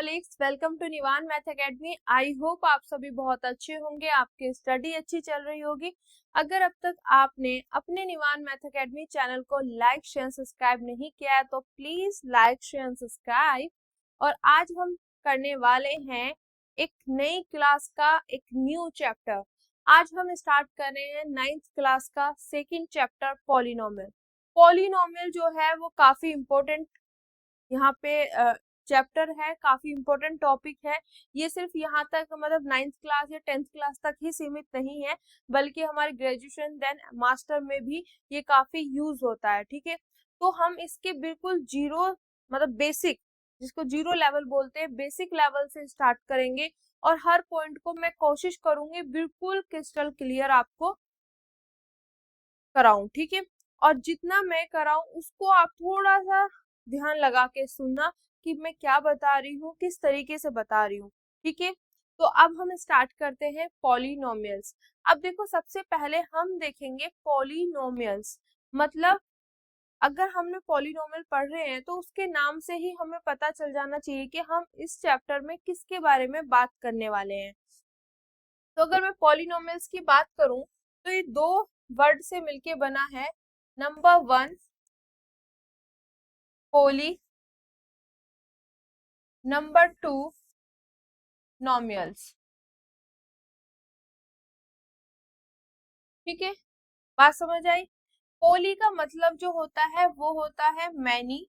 Colleagues, welcome to Nivan math academy. I hope आप सभी बहुत अच्छे होंगे, आपकी स्टडी अच्छी चल रही होगी। अगर अब तक आपने अपने निवान मैथ एकेडमी चैनल को लाइक शेयर सब्सक्राइब नहीं किया है तो प्लीज लाइक शेयर सब्सक्राइब। और आज हम करने वाले हैं एक नई क्लास का एक न्यू चैप्टर। आज हम स्टार्ट कर रहे हैं 9th क्लास का सेकेंड चैप्टर पॉलिनोमियल। पॉलिनोमियल जो है वो काफी इम्पोर्टेंट यहाँ पे चैप्टर है, काफी इम्पोर्टेंट टॉपिक है। ये सिर्फ यहाँ तक मतलब 9th क्लास या 10th क्लास तक ही सीमित नहीं है, बल्कि हमारे ग्रेजुएशन देन मास्टर में भी ये काफी यूज होता है। ठीक है, तो हम इसके बिल्कुल जीरो मतलब बेसिक, जिसको जीरो लेवल बोलते हैं, बेसिक लेवल से स्टार्ट करेंगे और हर पॉइंट को मैं कोशिश करूंगी बिल्कुल क्रिस्टल क्लियर आपको कराऊं। ठीक है, और जितना मैं कराऊं उसको आप थोड़ा सा ध्यान लगा के सुनना कि मैं क्या बता रही हूँ, किस तरीके से बता रही हूँ। ठीक है, तो अब हम स्टार्ट करते हैं पॉलिनोमियल्स। अब देखो, सबसे पहले हम देखेंगे पॉलिनोमियल्स मतलब अगर हमने पॉलिनोमियल पढ़ रहे हैं तो उसके नाम से ही हमें पता चल जाना चाहिए कि हम इस चैप्टर में किसके बारे में बात करने वाले हैं। तो अगर मैं पॉलिनोमियल्स की बात करूं तो ये दो वर्ड से मिलके बना है। नंबर 1 पोली, नंबर 2 नॉमियल्स। ठीक है, बात समझ आई। पोली का मतलब जो होता है वो होता है मैनी,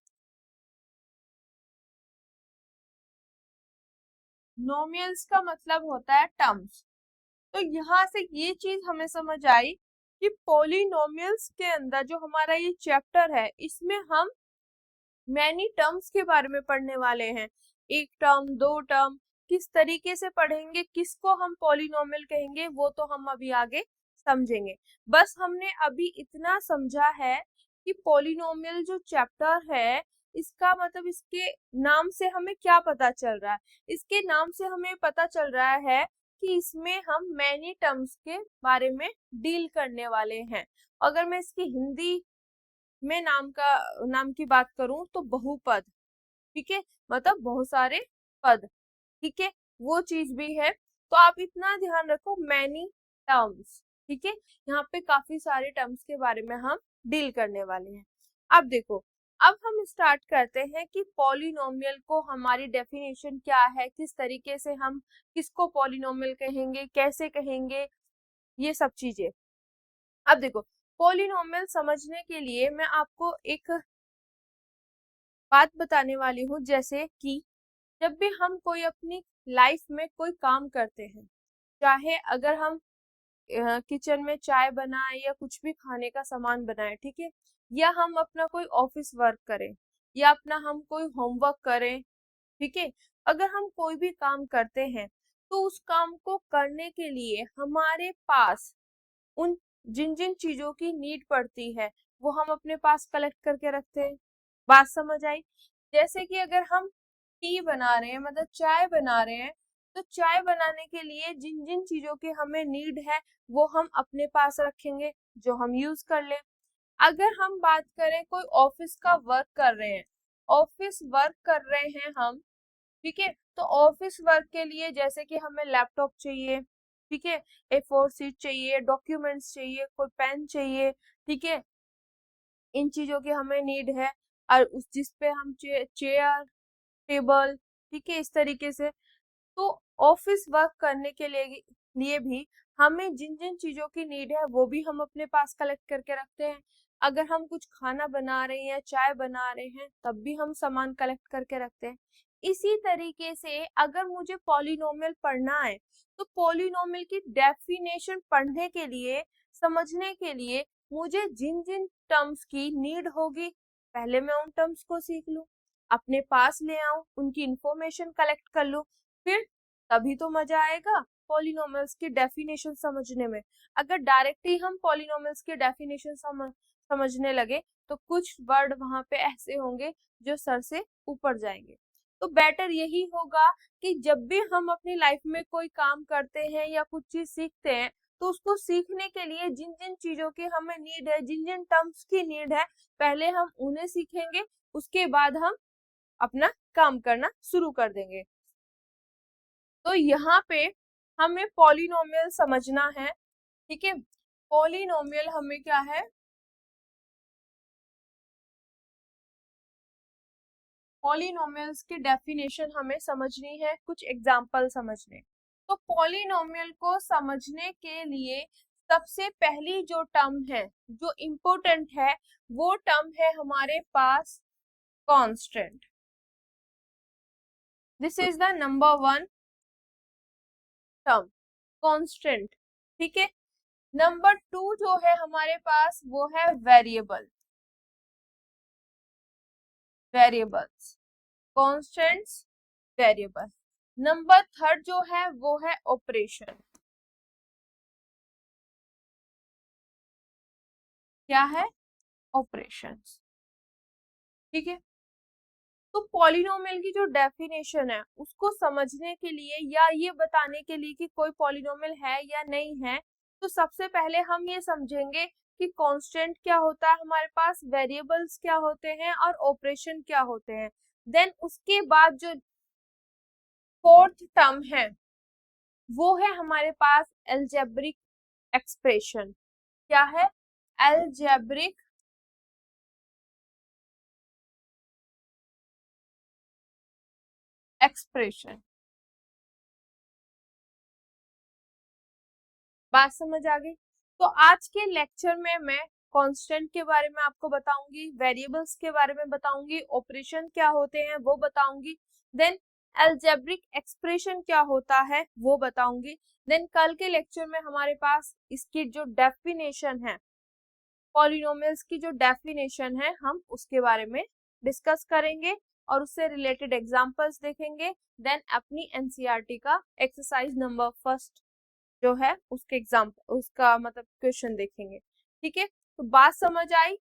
नॉमियल्स का मतलब होता है टर्म्स। तो यहाँ से ये चीज हमें समझ आई कि पॉलिनोमियल्स के अंदर जो हमारा ये चैप्टर है इसमें हम मैनी टर्म्स के बारे में पढ़ने वाले हैं। एक टर्म, दो टर्म, किस तरीके से पढ़ेंगे, किसको हम पॉलिनोमियल कहेंगे, वो तो हम अभी आगे समझेंगे। बस हमने अभी इतना समझा है कि पॉलिनोमियल जो चैप्टर है इसका मतलब इसके नाम से हमें क्या पता चल रहा है। इसके नाम से हमें पता चल रहा है कि इसमें हम मैनी टर्म्स के बारे में डील करने वाले हैं। अगर मैं इसकी हिंदी में नाम की बात करूं तो बहुपद। ठीक है, मतलब बहुत सारे पद। ठीक है, वो चीज भी है। तो आप इतना ध्यान रखो, मैनी टर्म्स। ठीक है, यहाँ पे काफी सारे टर्म्स के बारे में हम डील करने वाले हैं। अब देखो, अब हम स्टार्ट करते हैं कि पॉलिनोमियल को हमारी डेफिनेशन क्या है, किस तरीके से हम किसको पॉलिनोमियल कहेंगे, कैसे कहेंगे, ये सब चीजें। अब देखो, पॉलिनोमियल समझने के लिए मैं आपको एक बात बताने वाली हूँ। जैसे कि जब भी हम कोई अपनी लाइफ में कोई काम करते हैं, चाहे अगर हम किचन में चाय बनाए या कुछ भी खाने का सामान बनाए, ठीक है, या हम अपना कोई ऑफिस वर्क करें या अपना हम कोई होमवर्क करें, ठीक है, अगर हम कोई भी काम करते हैं तो उस काम को करने के लिए हमारे पास उन जिन जिन चीजों की नीड पड़ती है वो हम अपने पास कलेक्ट करके रखते हैं। बात समझ आई। जैसे कि अगर हम टी बना रहे हैं मतलब चाय बना रहे हैं, तो चाय बनाने के लिए जिन जिन चीजों की हमें नीड है वो हम अपने पास रखेंगे, जो हम यूज कर ले। अगर हम बात करें कोई ऑफिस का वर्क कर रहे हैं, ऑफिस वर्क कर रहे हैं हम, ठीक है, तो ऑफिस वर्क के लिए जैसे कि हमें लैपटॉप चाहिए, ठीक है, A4 शीट चाहिए, डॉक्यूमेंट्स चाहिए, कोई पेन चाहिए, ठीक है, इन चीजों की हमें नीड है। और उस जिस पे हम चेयर, टेबल, ठीक है, इस तरीके से। तो ऑफिस वर्क करने के लिए भी हमें जिन जिन चीजों की नीड है वो भी हम अपने पास कलेक्ट करके रखते हैं। अगर हम कुछ खाना बना रहे हैं या चाय बना रहे हैं तब भी हम सामान कलेक्ट करके रखते हैं। इसी तरीके से अगर मुझे पॉलिनोमियल पढ़ना है तो पॉलिनोमियल की डेफिनेशन पढ़ने के लिए, समझने के लिए मुझे जिन जिन टर्म्स की नीड होगी पहले मैं उन टर्म्स को सीख लूं, अपने पास ले आऊं, उनकी इंफॉर्मेशन कलेक्ट कर लूं, फिर तभी तो मजा आएगा पॉलिनोमियल्स की डेफिनेशन समझने में। अगर डायरेक्टली हम पॉलिनोमियल्स की डेफिनेशन समझने लगे तो कुछ वर्ड वहां पे ऐसे होंगे जो सर से ऊपर जाएंगे। तो बेटर यही होगा कि जब भी हम अपनी लाइफ में कोई काम करते हैं या कुछ चीज सीखते हैं तो उसको सीखने के लिए जिन जिन चीजों की हमें नीड है, जिन जिन टर्म्स की नीड है, पहले हम उन्हें सीखेंगे, उसके बाद हम अपना काम करना शुरू कर देंगे। तो यहाँ पे हमें पॉलिनोमियल समझना है, ठीक है। पॉलिनोमियल हमें क्या है, पॉलिनोमियल्स की डेफिनेशन हमें समझनी है, कुछ एग्जाम्पल समझने। तो पॉलिनोमियल को समझने के लिए सबसे पहली जो टर्म है, जो इम्पोर्टेंट है, वो टर्म है हमारे पास constant. This is the number one term, constant, ठीक है। नंबर टू जो है हमारे पास वो है variable, variables, constants, variable. Number third जो है वो है ऑपरेशन, क्या है, ऑपरेशंस, ठीक है। तो पॉलिनोमियल की जो डेफिनेशन है उसको समझने के लिए या ये बताने के लिए कि कोई पॉलिनोमियल है या नहीं है, तो सबसे पहले हम ये समझेंगे कि कांस्टेंट क्या होता है हमारे पास, वेरिएबल्स क्या होते हैं और ऑपरेशन क्या होते हैं। देन उसके बाद जो फोर्थ टर्म है वो है हमारे पास अलजेब्रिक एक्सप्रेशन, क्या है, अलजेब्रिक एक्सप्रेशन। बात समझ आ गई। तो आज के लेक्चर में मैं कांस्टेंट के बारे में आपको बताऊंगी, वेरिएबल्स के बारे में बताऊंगी, ऑपरेशन क्या होते हैं वो बताऊंगी, देन अलजेब्रिक एक्सप्रेशन क्या होता है वो बताऊंगी। देन कल के लेक्चर में हमारे पास इसकी जो डेफिनेशन है, पॉलिनोमियल्स की जो डेफिनेशन है, हम उसके बारे में डिस्कस करेंगे और उससे रिलेटेड एग्जांपल्स देखेंगे। देन अपनी एनसीईआरटी का एक्सरसाइज नंबर फर्स्ट जो है उसके एग्जाम्पल, उसका मतलब क्वेश्चन देखेंगे, ठीक है। तो बात समझ आई।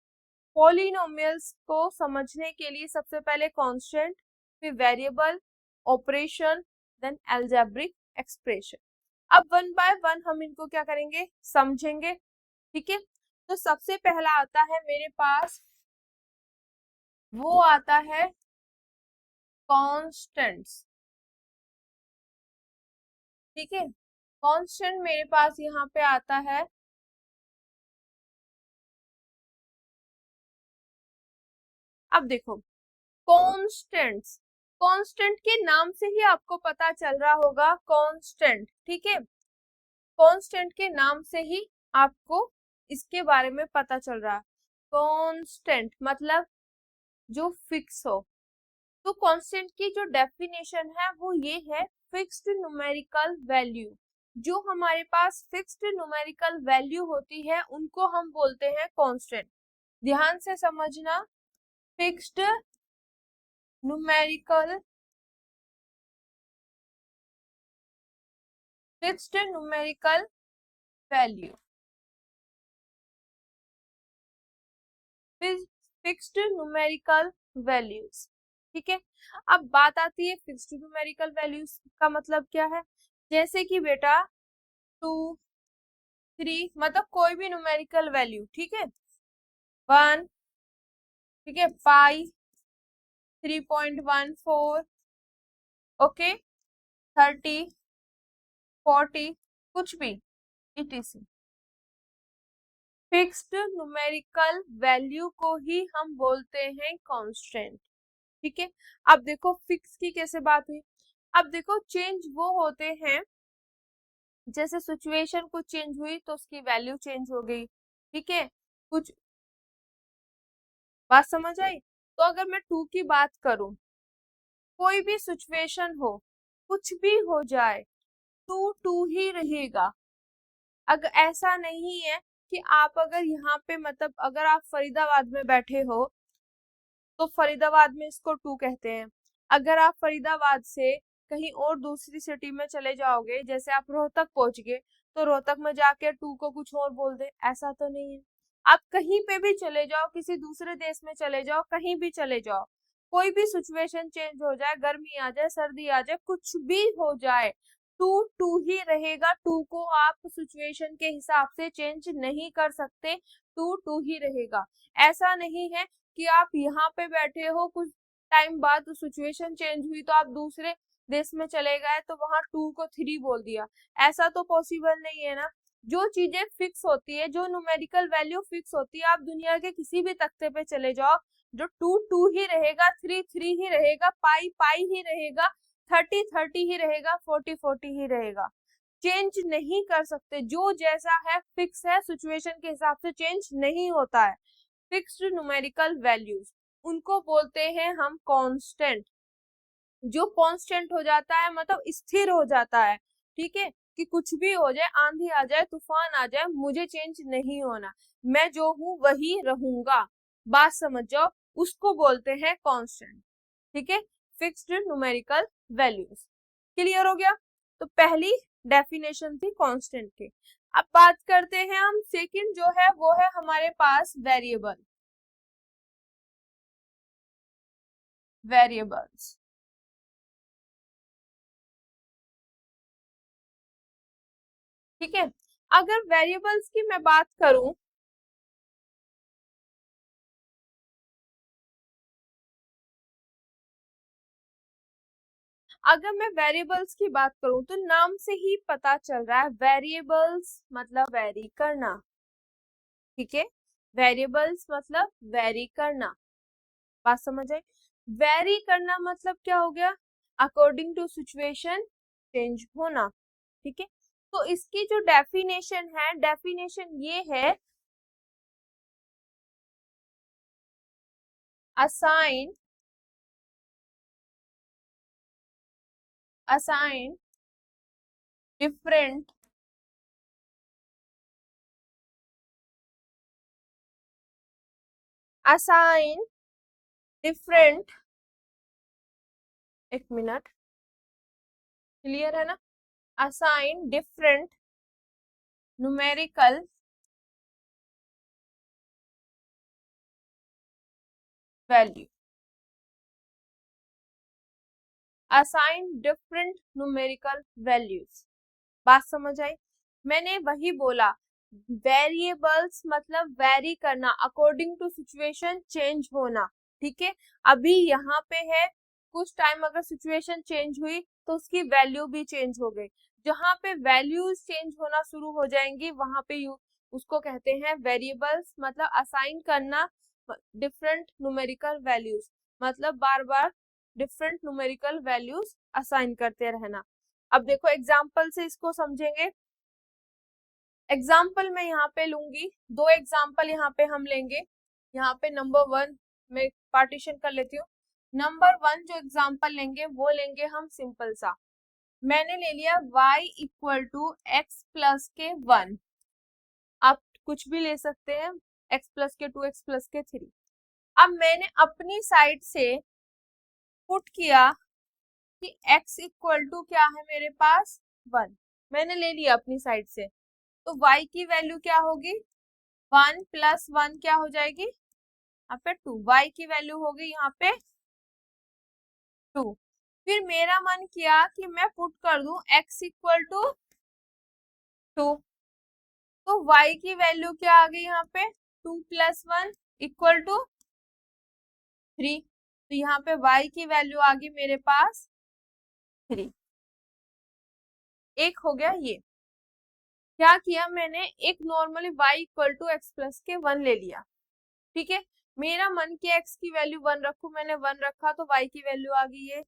पॉलिनोमियल्स को समझने के लिए सबसे पहले कांस्टेंट, फिर variable, operation, then algebraic expression. अब वन बाय वन हम इनको क्या करेंगे, समझेंगे, ठीक है। तो सबसे पहला आता है मेरे पास, वो आता है कांस्टेंट्स, ठीक है। कांस्टेंट मेरे पास यहाँ पे आता है, अब देखो कांस्टेंट्स, कांस्टेंट के नाम से ही आपको पता चल रहा होगा कांस्टेंट, ठीक है। कांस्टेंट के नाम से ही आपको इसके बारे में पता चल रहा है, कांस्टेंट मतलब जो फिक्स हो। तो कांस्टेंट की जो डेफिनेशन है वो ये है, फिक्स्ड न्यूमेरिकल वैल्यू। जो हमारे पास फिक्स्ड न्यूमेरिकल वैल्यू होती है उनको हम बोलते हैं कांस्टेंट। ध्यान से समझना, fixed numerical, fixed numerical value, fixed numerical values, ठीक है। अब बात आती है फिक्स्ड न्यूमेरिकल वैल्यूज का मतलब क्या है, जैसे कि बेटा 2, 3 मतलब कोई भी न्यूमेरिकल वैल्यू, ठीक है, 1, ठीक है, पाई, 3.14, ओके, 30, 40, कुछ भी, etc। फिक्स्ड न्यूमेरिकल वैल्यू को ही हम बोलते हैं कांस्टेंट, ठीक है। अब देखो फिक्स की कैसे बात हुई, अब देखो चेंज वो होते हैं जैसे सिचुएशन कुछ चेंज हुई तो उसकी वैल्यू चेंज हो गई, ठीक है, कुछ, बात समझ आई। तो अगर मैं 2 की बात करूं, कोई भी सिचुएशन हो, कुछ भी हो जाए, 2 ही रहेगा। अगर ऐसा नहीं है कि आप अगर यहाँ पे मतलब अगर आप फरीदाबाद में बैठे हो तो फरीदाबाद में इसको 2 कहते हैं। अगर आप फरीदाबाद से कहीं और दूसरी सिटी में चले जाओगे, जैसे आप रोहतक पहुंच गए, तो रोहतक में जाके 2 को कुछ और बोल दे, ऐसा तो नहीं है। आप कहीं पे भी चले जाओ, किसी दूसरे देश में चले जाओ, कहीं भी चले जाओ, कोई भी सिचुएशन चेंज हो जाए, गर्मी आ जाए, सर्दी आ जाए, कुछ भी हो जाए, 2 ही रहेगा। 2 को आप सिचुएशन के हिसाब से चेंज नहीं कर सकते, 2 ही रहेगा। ऐसा नहीं है कि आप यहाँ पे बैठे हो, कुछ टाइम बाद सिचुएशन चेंज हुई तो आप दूसरे देश में चले गए तो वहां 2 को 3 बोल दिया, ऐसा तो पॉसिबल नहीं है ना। जो चीजें फिक्स होती है, जो न्यूमेरिकल वैल्यू फिक्स होती है, आप दुनिया के किसी भी तख्ते पे चले जाओ, जो 2 2 ही रहेगा, 3 3 ही रहेगा, पाई पाई ही रहेगा, 30 30 ही रहेगा, 40 40 ही रहेगा। चेंज नहीं कर सकते, जो जैसा है फिक्स है, सिचुएशन के हिसाब से चेंज नहीं होता है। फिक्स्ड न्यूमेरिकल वैल्यूज उनको बोलते हैं हम कांस्टेंट। जो कांस्टेंट हो जाता है मतलब स्थिर हो जाता है, ठीक है, कि कुछ भी हो जाए, आंधी आ जाए, तूफान आ जाए, मुझे चेंज नहीं होना, मैं जो हूं वही रहूंगा, बात समझ जाओ, उसको बोलते हैं कांस्टेंट। ठीक है, फिक्स्ड न्यूमेरिकल वैल्यूज। क्लियर हो गया? तो पहली डेफिनेशन थी कांस्टेंट की। अब बात करते हैं हम सेकंड जो है वो है हमारे पास वेरिएबल। वेरिएबल्स, ठीक है। अगर वेरिएबल्स की मैं बात करूं, अगर मैं वेरिएबल्स की बात करूं तो नाम से ही पता चल रहा है, वेरिएबल्स मतलब वेरी करना, ठीक है। वेरिएबल्स मतलब वेरी करना, बात समझ आई? वेरी करना मतलब क्या हो गया? अकॉर्डिंग टू सिचुएशन चेंज होना, ठीक है। तो इसकी जो डेफिनेशन है, डेफिनेशन ये है, assign assign different assign different, एक मिनट, क्लियर है ना? Assign different numerical value, assign different numerical values, बात समझ आई? मैंने वही बोला, वेरिएबल्स मतलब वेरी करना, अकॉर्डिंग टू सिचुएशन चेंज होना, ठीक है। अभी यहाँ पे है, कुछ टाइम अगर सिचुएशन चेंज हुई तो उसकी वैल्यू भी चेंज हो गई। जहाँ पे वैल्यूज चेंज होना शुरू हो जाएंगी वहां पे उसको कहते हैं वेरिएबल्स, मतलब असाइन करना डिफरेंट न्यूमेरिकल वैल्यूज, मतलब बार बार डिफरेंट न्यूमेरिकल वैल्यूज असाइन करते रहना। अब देखो एग्जाम्पल से इसको समझेंगे। एग्जाम्पल मैं यहाँ पे लूंगी, दो एग्जाम्पल यहाँ पे हम लेंगे। यहाँ पे नंबर 1 में पार्टीशन कर लेती हूँ। नंबर 1 जो एग्जाम्पल लेंगे वो लेंगे हम सिंपल सा, मैंने ले लिया y equal to x plus k 1, आप कुछ भी ले सकते हैं, x प्लस के 2, x प्लस के 3। अब मैंने अपनी साइड से पुट किया कि x इक्वल टू क्या है मेरे पास 1, मैंने ले लिया अपनी साइड से, तो y की वैल्यू क्या होगी? 1 प्लस 1 क्या हो जाएगी यहाँ पे 2, y की वैल्यू होगी यहाँ पे 2। फिर मेरा मन किया कि मैं पुट कर दूं x इक्वल टू 2, तो y की वैल्यू क्या आ गई यहाँ पे 2 प्लस 1 इक्वल टू 3, तो यहाँ पे y की वैल्यू आ गई मेरे पास 3। एक हो गया ये। क्या किया मैंने, एक normally y equal to x plus k 1 ले लिया, ठीक है। मेरा मन किया x की वैल्यू 1 रखूं, मैंने 1 रखा तो y की वैल्यू आ गई ये,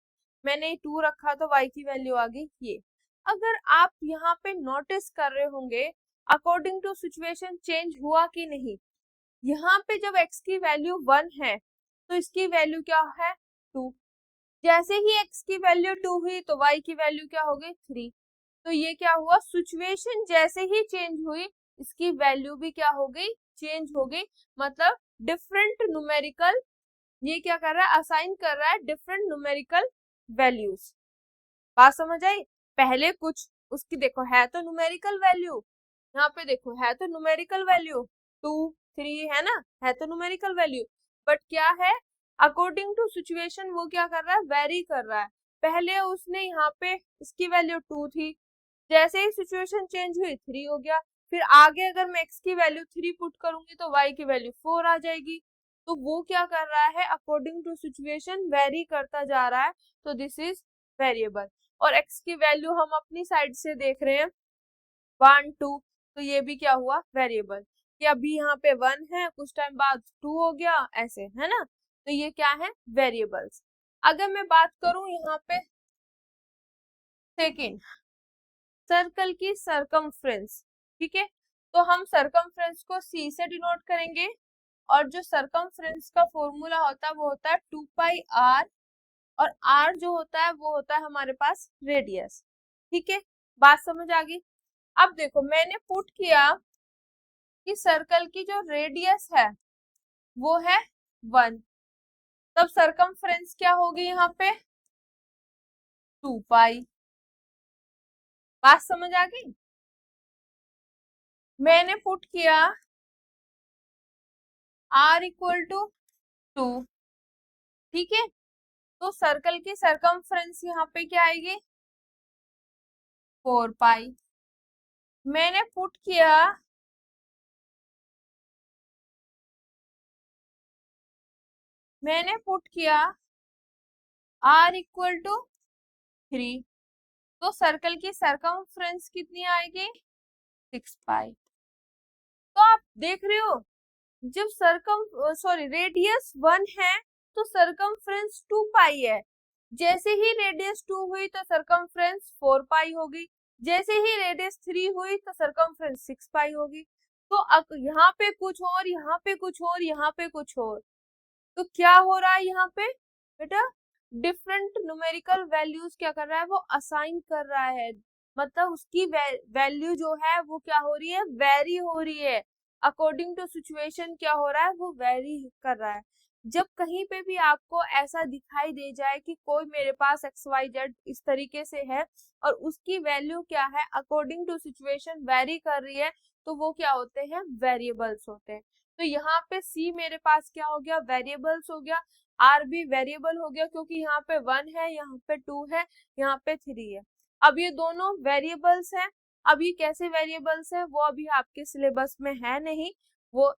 मैंने 2 रखा तो y की वैल्यू आ गई ये। अगर आप यहाँ पे नोटिस कर रहे होंगे अकॉर्डिंग टू सिचुएशन चेंज हुआ कि नहीं, यहाँ पे जब x की वैल्यू 1 है तो इसकी वैल्यू क्या है 2, जैसे ही x की वैल्यू 2 हुई तो y की वैल्यू क्या हो गई 3। तो ये क्या हुआ, सिचुएशन जैसे ही चेंज हुई इसकी वैल्यू भी क्या हो गई, चेंज हो गई, मतलब डिफरेंट न्यूमेरिकल, ये क्या कर रहा है, असाइन कर रहा है डिफरेंट न्यूमेरिकल वैल्यूज, बात समझ आई? पहले कुछ उसकी देखो है तो न्यूमेरिकल वैल्यू, यहाँ पे देखो है तो न्यूमेरिकल वैल्यू 2 3 है ना, है तो न्यूमेरिकल वैल्यू, बट क्या है, अकॉर्डिंग टू सिचुएशन वो क्या कर रहा है, वेरी कर रहा है। पहले उसने यहाँ पे इसकी वैल्यू 2 थी, जैसे ही सिचुएशन चेंज हुई 3 हो गया, फिर आगे अगर मैं x की वैल्यू 3 पुट करूंगी तो y की वैल्यू 4 आ जाएगी। तो वो क्या कर रहा है, अकॉर्डिंग टू सिचुएशन वेरी करता जा रहा है, तो दिस इज वेरिएबल, और x की वैल्यू हम अपनी साइड से देख रहे हैं 1 2, तो ये भी क्या हुआ वेरिएबल, कि अभी यहाँ पे 1 है, कुछ टाइम बाद 2 हो गया, ऐसे है ना, तो ये क्या है वेरिएबल्स। अगर मैं बात करूं यहाँ पे सेकेंड, सर्कल की सरकमफ्रेंस, ठीक है, तो हम सरकमफ्रेंस को c से डिनोट करेंगे, और जो सरकमफ्रेंस का फॉर्मूला होता है वो होता है 2 पाई r, और r जो होता है वो होता है हमारे पास रेडियस, ठीक है, बात समझ आ गई। अब देखो मैंने पुट किया कि सर्कल की जो रेडियस है वो है 1, तब सरकमफ्रेंस क्या होगी यहाँ पे 2 पाई, बात समझ आ गई। मैंने पुट किया r इक्वल टू 2, ठीक है, तो सर्कल की सरकमफ्रेंस यहाँ पे क्या आएगी 4 पाई। मैंने पुट किया r इक्वल टू 3, तो सर्कल की सरकमफ्रेंस कितनी आएगी 6 पाई। तो आप देख रहे हो जब रेडियस 1 है तो सरकमफ्रेंस 2 पाई है, जैसे ही रेडियस 2 हुई तो सरकमफ्रेंस 4 पाई होगी, जैसे ही रेडियस 3 हुई तो सरकमफ्रेंस 6 पाई होगी। तो यहाँ पे कुछ और, यहाँ पे कुछ और, यहाँ पे कुछ और, तो क्या हो रहा है यहाँ पे बेटा, डिफरेंट न्यूमेरिकल वैल्यूज क्या कर रहा है वो असाइन कर रहा है, मतलब उसकी वैल्यू जो है वो क्या हो रही है वेरी हो रही है, अकॉर्डिंग टू सिचुएशन क्या हो रहा है वो वेरी कर रहा है। जब कहीं पे भी आपको ऐसा दिखाई दे जाए कि कोई मेरे पास XYZ इस तरीके से है और उसकी वैल्यू क्या है अकॉर्डिंग टू सिचुएशन वेरी कर रही है, तो वो क्या होते हैं वेरिएबल्स होते हैं। तो यहाँ पे C मेरे पास क्या हो गया वेरिएबल्स हो गया, R भी वेरिएबल हो गया क्योंकि यहाँ पे 1 है, यहाँ पे 2 है, यहाँ पे 3 है। अब ये दोनों वेरिएबल्स हैं, अब ये कैसे वेरिएबल्स है वो अभी आपके सिलेबस में है नहीं, वो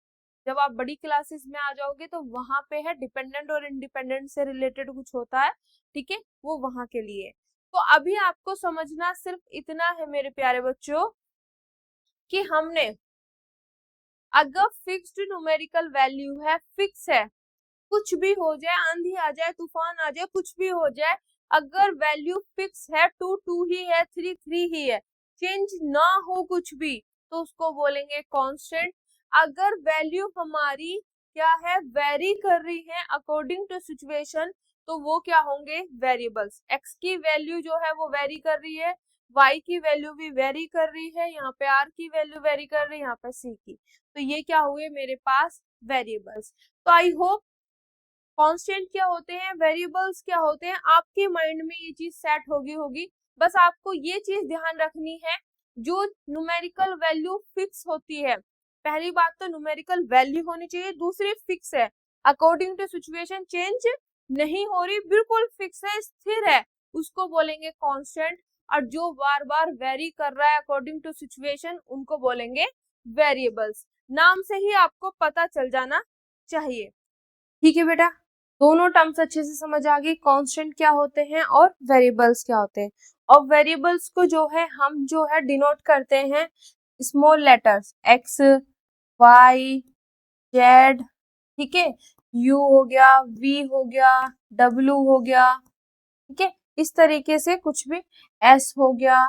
जब आप बड़ी क्लासेस में आ जाओगे तो वहां पे है डिपेंडेंट और इंडिपेंडेंट से रिलेटेड कुछ होता है, ठीक है, वो वहां के लिए। तो अभी आपको समझना सिर्फ इतना है मेरे प्यारे बच्चों कि हमने अगर फिक्स्ड न्यूमेरिकल वैल्यू है, फिक्स है, कुछ भी हो जाए, आंधी आ जाए, तूफान आ जाए, कुछ भी हो जाए, अगर वैल्यू फिक्स है 2 2 ही है, 3 3 ही है, चेंज ना हो कुछ भी, तो उसको बोलेंगे कांस्टेंट। अगर वैल्यू हमारी क्या है वेरी कर रही है अकॉर्डिंग टू सिचुएशन, तो वो क्या होंगे वेरिएबल्स। एक्स की वैल्यू जो है वो वेरी कर रही है, वाई की वैल्यू भी वेरी कर रही है, यहाँ पे आर की वैल्यू वेरी कर रही है, यहाँ पे सी की, तो ये क्या हुए मेरे पास वेरिएबल्स। तो आई होप कांस्टेंट क्या होते हैं वेरिएबल्स क्या होते हैं आपके माइंड में ये चीज सेट होगी। बस आपको ये चीज ध्यान रखनी है, जो न्यूमेरिकल वैल्यू फिक्स होती है, पहली बात तो न्यूमेरिकल वैल्यू होनी चाहिए, दूसरी फिक्स है, अकॉर्डिंग टू सिचुएशन चेंज नहीं हो रही, बिल्कुल फिक्स है, स्थिर है, उसको बोलेंगे कांस्टेंट। और जो बार बार वेरी कर रहा है अकॉर्डिंग टू सिचुएशन उनको बोलेंगे वेरिएबल्स। नाम से ही आपको पता चल जाना चाहिए, ठीक है बेटा, दोनों टर्म्स अच्छे से समझ आ गई, कांस्टेंट क्या होते हैं और वेरिएबल्स क्या होते हैं। और वेरिएबल्स को जो है हम जो है डिनोट करते हैं small letters x y z, ठीक है, u हो गया, v हो गया, w हो गया, ठीक है, इस तरीके से कुछ भी s हो गया,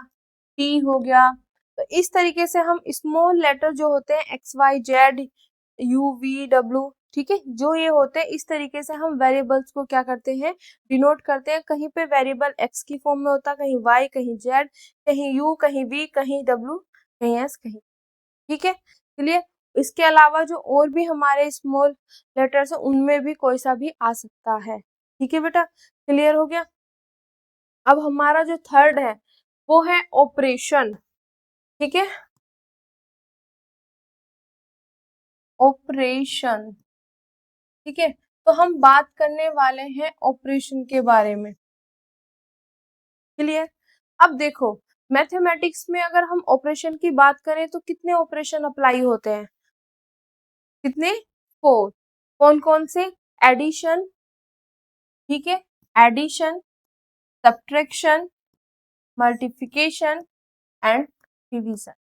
t हो गया, तो इस तरीके से हम स्मॉल लेटर जो होते हैं x y z u v w, ठीक है, जो ये होते हैं इस तरीके से हम वेरिएबल्स को क्या करते हैं डिनोट करते हैं। कहीं पे वेरिएबल x की फॉर्म में होता है, कहीं y, कहीं z, कहीं u, कहीं v, कहीं w, कहीं s, कहीं, ठीक है, चलिए। इसके अलावा जो और भी हमारे स्मॉल लेटर्स है उनमें भी कोई सा भी आ सकता है, ठीक है बेटा, क्लियर हो गया। अब हमारा जो थर्ड है वो है ऑपरेशन, ठीक है, ऑपरेशन, ठीक है, तो हम बात करने वाले हैं ऑपरेशन के बारे में, क्लियर। अब देखो मैथमेटिक्स में अगर हम ऑपरेशन की बात करें तो कितने ऑपरेशन अप्लाई होते हैं, कितने 4, कौन कौन से एडिशन, ठीक है, addition, subtraction, multiplication and division.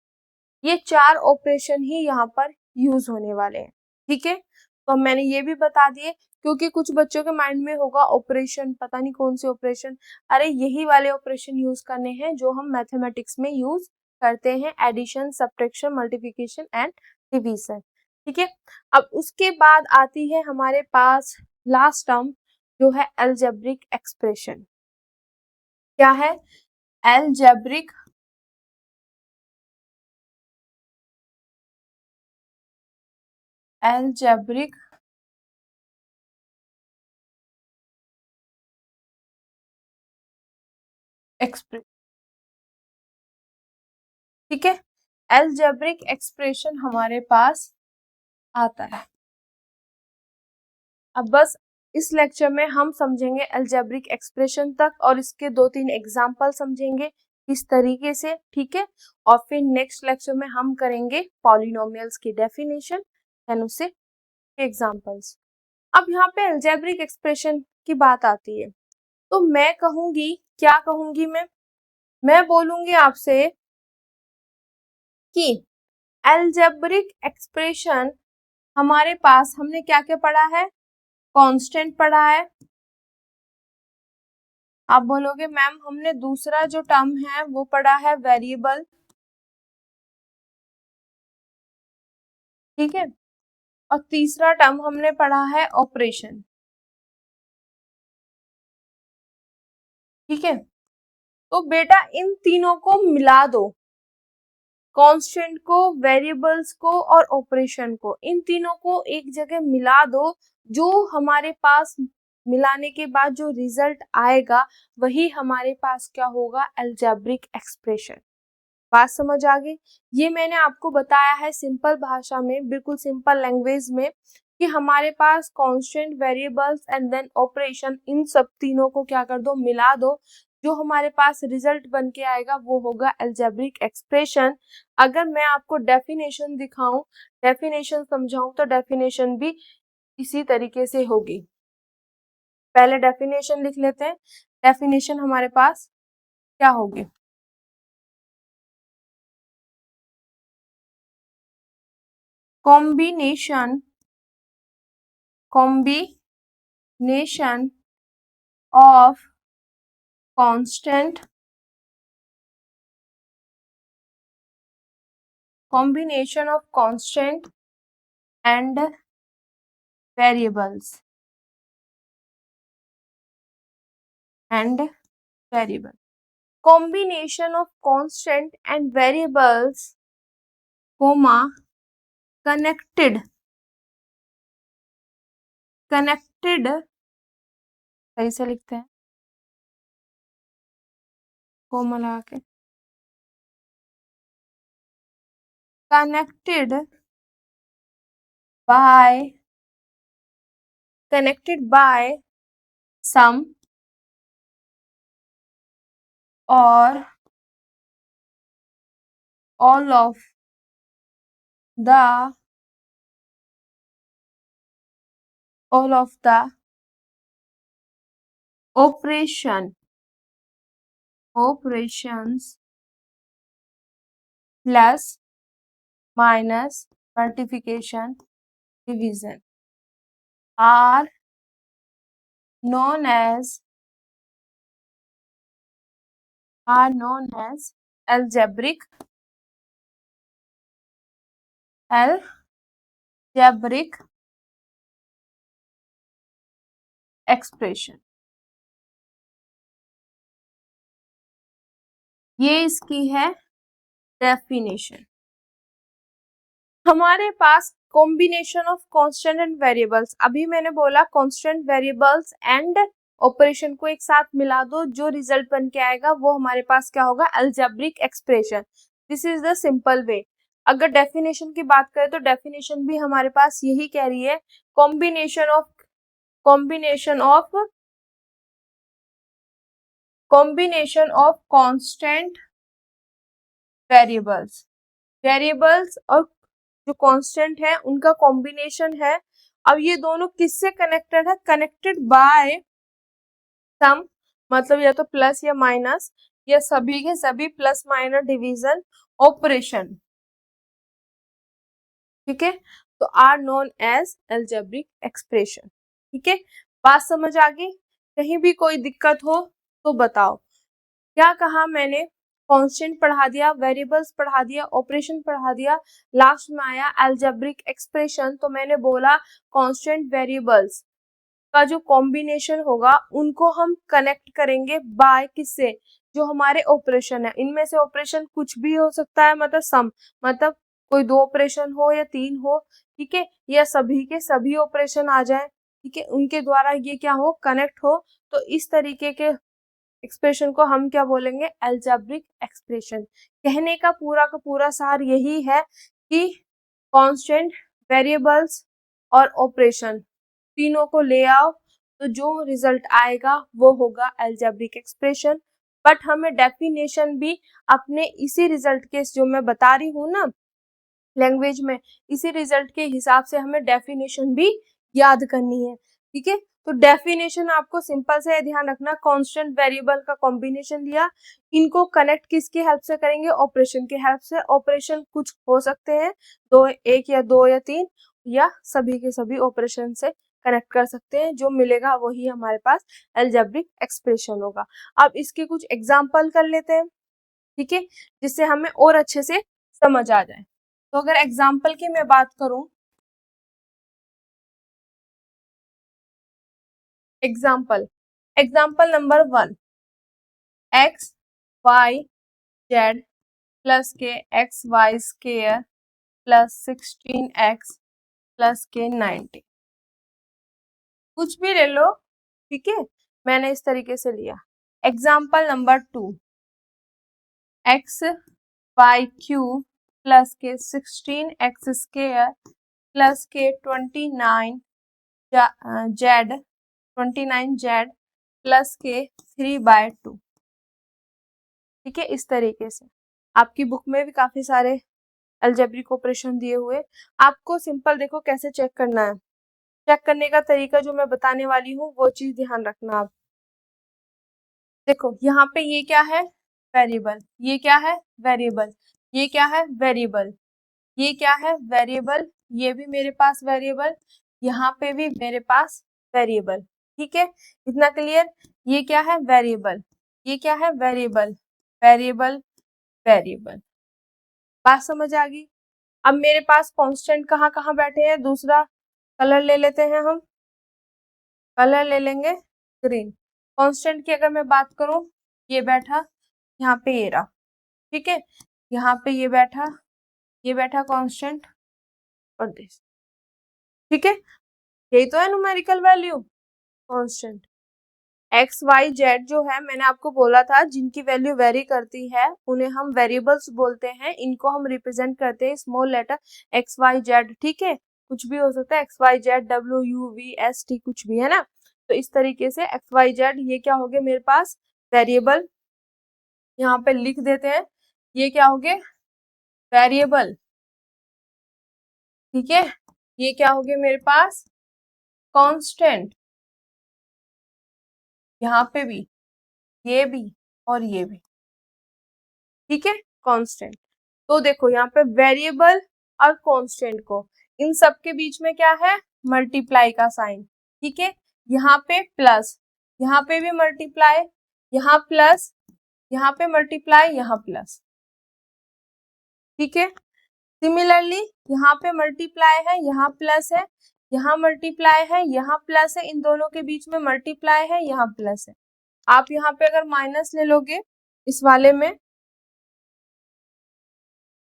ये 4 ऑपरेशन ही यहाँ पर यूज होने वाले हैं। ठीक है, तो मैंने ये भी बता दिए, क्योंकि कुछ बच्चों के माइंड में होगा ऑपरेशन, पता नहीं कौन से ऑपरेशन। अरे यही वाले ऑपरेशन यूज करने हैं जो हम मैथमेटिक्स में यूज करते हैं, addition, subtraction, multiplication and division. ठीक है, अब उसके बाद आती है हमारे पास लास्ट टर्म जो है अलजेब्रिक एक्सप्रेशन। क्या है? Algebraic algebraic expression. ठीक है, अलजेब्रिक एक्सप्रेशन हमारे पास आता है। अब बस इस लेक्चर में हम समझेंगे अलजेब्रिक एक्सप्रेशन तक, और इसके 2-3 एग्जाम्पल समझेंगे इस तरीके से। ठीक है, और फिर नेक्स्ट लेक्चर में हम करेंगे पॉलिनोमियल्स की डेफिनेशन एंड उससे एग्जाम्पल्स। अब यहाँ पे अलजेब्रिक एक्सप्रेशन की बात आती है, तो मैं कहूंगी, क्या कहूंगी मैं बोलूंगी आपसे कि अलजेब्रिक एक्सप्रेशन हमारे पास हमने क्या क्या पढ़ा है? कांस्टेंट पढ़ा है। आप बोलोगे मैम हमने दूसरा जो टर्म है वो पढ़ा है वेरिएबल। ठीक है, और तीसरा टर्म हमने पढ़ा है ऑपरेशन। ठीक है, तो बेटा इन तीनों को मिला दो, कांस्टेंट को, वेरिएबल्स को और ऑपरेशन को, इन तीनों को एक जगह मिला दो। जो हमारे पास मिलाने के बाद जो रिजल्ट आएगा वही हमारे पास क्या होगा? Algebraic expression. बात समझ आ गई? ये मैंने आपको बताया है सिंपल भाषा में, बिल्कुल सिंपल लैंग्वेज में, कि हमारे पास constant, variables and then operation, इन सब तीनों को क्या कर दो? मिला दो। जो हमारे पास रिजल्ट बन के आएगा वो होगा अलजेब्रिक एक्सप्रेशन। अगर मैं आपको डेफिनेशन दिखाऊं, डेफिनेशन समझाऊं, तो डेफिनेशन भी इसी तरीके से होगी। पहले डेफिनेशन लिख लेते हैं। डेफिनेशन हमारे पास क्या होगी? Combination of constant and variables combination of constant and variables comma connected सही से लिखते हैं कोमा लगा के, connected by some or all of the operations plus minus multiplication division are known as algebraic expression. ये इसकी है डेफिनेशन। हमारे पास combination of constant and variables, अभी मैंने बोला कांस्टेंट, वेरिएबल्स एंड ऑपरेशन को एक साथ मिला दो, जो रिजल्ट बन के आएगा वो हमारे पास क्या होगा? Algebraic expression. This is the simple way. अगर डेफिनेशन की बात करें तो डेफिनेशन भी हमारे पास यही कह रही है, कॉम्बिनेशन ऑफ कांस्टेंट, वेरिएबल्स और जो कांस्टेंट है उनका कॉम्बिनेशन है। अब ये दोनों किससे कनेक्टेड है? कनेक्टेड बाय सम मतलब या तो प्लस या माइनस या सभी के सभी प्लस माइनस डिवीजन ऑपरेशन, ठीक है, तो are known as algebraic expression. ठीक है, बात समझ आ गई? कहीं भी कोई दिक्कत हो तो बताओ। क्या कहा मैंने? कांस्टेंट पढ़ा दिया, वेरिएबल्स पढ़ा दिया, ऑपरेशन पढ़ा दिया, लास्ट में आया एल्जेब्रिक एक्सप्रेशन। तो मैंने बोला कांस्टेंट वेरिएबल्स का जो कॉम्बिनेशन होगा उनको हम कनेक्ट करेंगे बाय किससे? जो हमारे ऑपरेशन है, इनमें से ऑपरेशन कुछ भी हो सकता है, मतलब सम, मतलब कोई दो ऑपरेशन हो या तीन हो, ठीक है, या सभी के सभी ऑपरेशन आ जाए, ठीक है, उनके द्वारा ये क्या हो, कनेक्ट हो। तो इस तरीके के एक्सप्रेशन को हम क्या बोलेंगे? Algebraic expression. कहने का पूरा सार यही है कि कांस्टेंट, वेरिएबल्स और ऑपरेशन तीनों को ले आओ तो जो रिजल्ट आएगा वो होगा एल्जेब्रिक एक्सप्रेशन। बट हमें डेफिनेशन भी अपने इसी रिजल्ट के, जो मैं बता रही हूँ ना लैंग्वेज में, इसी रिजल्ट के हिसाब से हमें डेफिनेशन भी याद करनी है। ठीक है, तो डेफिनेशन आपको सिंपल से ध्यान रखना, कांस्टेंट वेरिएबल का कॉम्बिनेशन लिया, इनको कनेक्ट किसकी हेल्प से करेंगे? ऑपरेशन की हेल्प से। ऑपरेशन कुछ हो सकते हैं, दो, एक या दो या तीन, या सभी के सभी ऑपरेशन से कनेक्ट कर सकते हैं, जो मिलेगा वही हमारे पास एल्जेब्रिक एक्सप्रेशन होगा। अब इसके कुछ एग्जाम्पल कर लेते हैं, ठीक है, जिससे हमें और अच्छे से समझ आ जाए। तो अगर एग्जाम्पल की मैं बात करूं, example number 1, X Y Z plus K X Y square plus 16x plus K 90, कुछ भी ले लो, ठीक है, मैंने इस तरीके से लिया। Example number 2, x y cube plus के 16x स्केयर प्लस के 29z प्लस के 3/2, ठीक है, इस तरीके से। आपकी बुक में भी काफी सारे अलजेब्रिक ऑपरेशन दिए हुए, आपको सिंपल देखो कैसे चेक करना है। चेक करने का तरीका जो मैं बताने वाली हूँ वो चीज ध्यान रखना आप। देखो यहाँ पे ये क्या है? वेरिएबल। ये क्या है? वेरिएबल। ये क्या है? वेरिएबल। ये क्या है? वेरिएबल। ये भी मेरे पास वेरिएबल, यहाँ पे भी मेरे पास वेरिएबल, ठीक है, इतना क्लियर? ये क्या है? वेरिएबल। ये क्या है? Variable, variable, variable. बात समझ आ गई? अब मेरे पास कांस्टेंट कहाँ कहाँ बैठे हैं? दूसरा कलर ले लेते हैं हम, कलर ले लेंगे ग्रीन। कांस्टेंट की अगर मैं बात करूं, ये बैठा, यहाँ पे ये रहा, ठीक है, यहाँ पे ये बैठा कांस्टेंट और दिस, ठीक है, यही तो है numerical value constant. X Y z जो है, मैंने आपको बोला था जिनकी वैल्यू वेरी करती है उन्हें हम वेरिएबल्स बोलते हैं, इनको हम रिप्रेजेंट करते हैं small letter x Y z, ठीक है, कुछ भी हो सकता है, एक्स वाई जेड, डब्ल्यू यू वी एस टी, कुछ भी, है ना। तो इस तरीके से एक्स वाई जेड ये क्या हो गए मेरे पास? वेरिएबल। यहाँ पे लिख देते हैं, ये क्या हो गए? वेरिएबल, ठीक है, ये क्या हो गया मेरे पास? कांस्टेंट। यहाँ पे भी, ये भी और ये भी, ठीक है, कांस्टेंट। तो देखो यहाँ पे वेरिएबल और कांस्टेंट को, इन सब के बीच में क्या है? मल्टीप्लाई का साइन, ठीक है, यहाँ पे प्लस, यहाँ पे भी मल्टीप्लाई, यहाँ प्लस, यहाँ पे मल्टीप्लाई, यहाँ प्लस, ठीक है। सिमिलरली यहाँ पे मल्टीप्लाई है, यहाँ प्लस है, यहाँ मल्टीप्लाई है, यहाँ प्लस है, इन दोनों के बीच में मल्टीप्लाई है, यहाँ प्लस है। आप यहाँ पे अगर माइनस ले लोगे इस वाले में,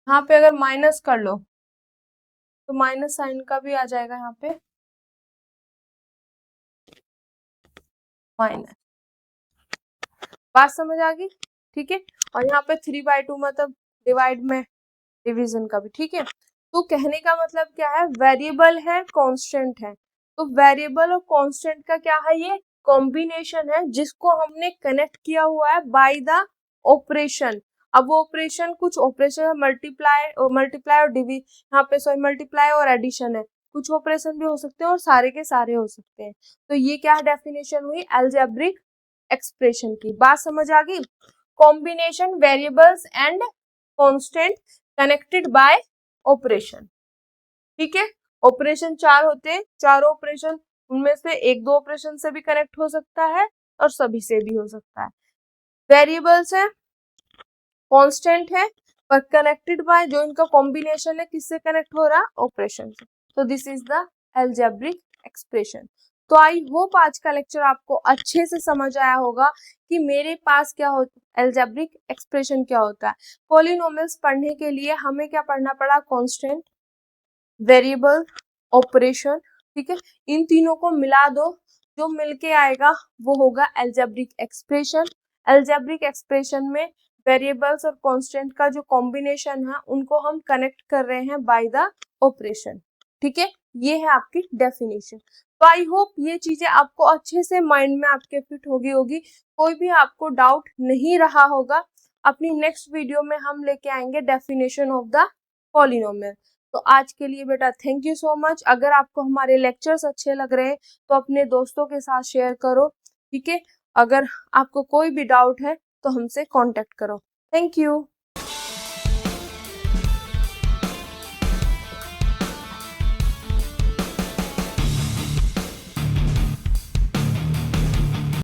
यहाँ पे अगर माइनस कर लो तो माइनस साइन का भी आ जाएगा यहाँ पे माइनस। बात समझ आ गई? ठीक है, और यहाँ पे 3/2 मतलब डिवाइड में डिवीजन का भी, ठीक है। तो कहने का मतलब क्या है? वेरिएबल है, कांस्टेंट है, तो वेरिएबल और कांस्टेंट का क्या है? ये कॉम्बिनेशन है जिसको हमने कनेक्ट किया हुआ है बाय द ऑपरेशन। अब वो ऑपरेशन, कुछ ऑपरेशन मल्टीप्लाई और यहाँ पे सॉरी मल्टीप्लाई और एडिशन है, कुछ ऑपरेशन भी हो सकते हैं और सारे के सारे हो सकते हैं। तो ये क्या डेफिनेशन हुई? एल्जेब्रिक एक्सप्रेशन की। बात समझ आ गई? Combination variables and constant connected by operation. ठीक है, ऑपरेशन 4 होते हैं, चारों ऑपरेशन, उनमें से एक दो ऑपरेशन से भी कनेक्ट हो सकता है और सभी से भी हो सकता है। वेरिएबल्स है, कांस्टेंट है, पर कनेक्टेड बाय, जो इनका कॉम्बिनेशन है किससे कनेक्ट हो रहा है? ऑपरेशन से। तो this is the algebraic expression. तो आई होप आज का लेक्चर आपको अच्छे से समझ आया होगा कि मेरे पास क्या होता है, अलजेब्रिक एक्सप्रेशन क्या होता है। पॉलिनोमियल्स पढ़ने के लिए हमें क्या पढ़ना पड़ा? Constant, variable, operation. ठीक है, इन तीनों को मिला दो, जो मिलके आएगा वो होगा अलजेब्रिक एक्सप्रेशन। अलजेब्रिक एक्सप्रेशन में वेरिएबल्स और कांस्टेंट का जो कॉम्बिनेशन है उनको हम कनेक्ट कर रहे हैं बाय द ऑपरेशन। ठीक है, ये है आपकी डेफिनेशन। तो आई होप ये चीजें आपको अच्छे से माइंड में आपके फिट हो गई होगी, कोई भी आपको डाउट नहीं रहा होगा। अपनी नेक्स्ट वीडियो में हम लेके आएंगे डेफिनेशन ऑफ द पॉलिनोमियल। तो आज के लिए बेटा थैंक यू सो मच। अगर आपको हमारे लेक्चर्स अच्छे लग रहे हैं तो अपने दोस्तों के साथ शेयर करो। ठीक है, अगर आपको कोई भी डाउट है तो हमसे कांटेक्ट करो। Thank you.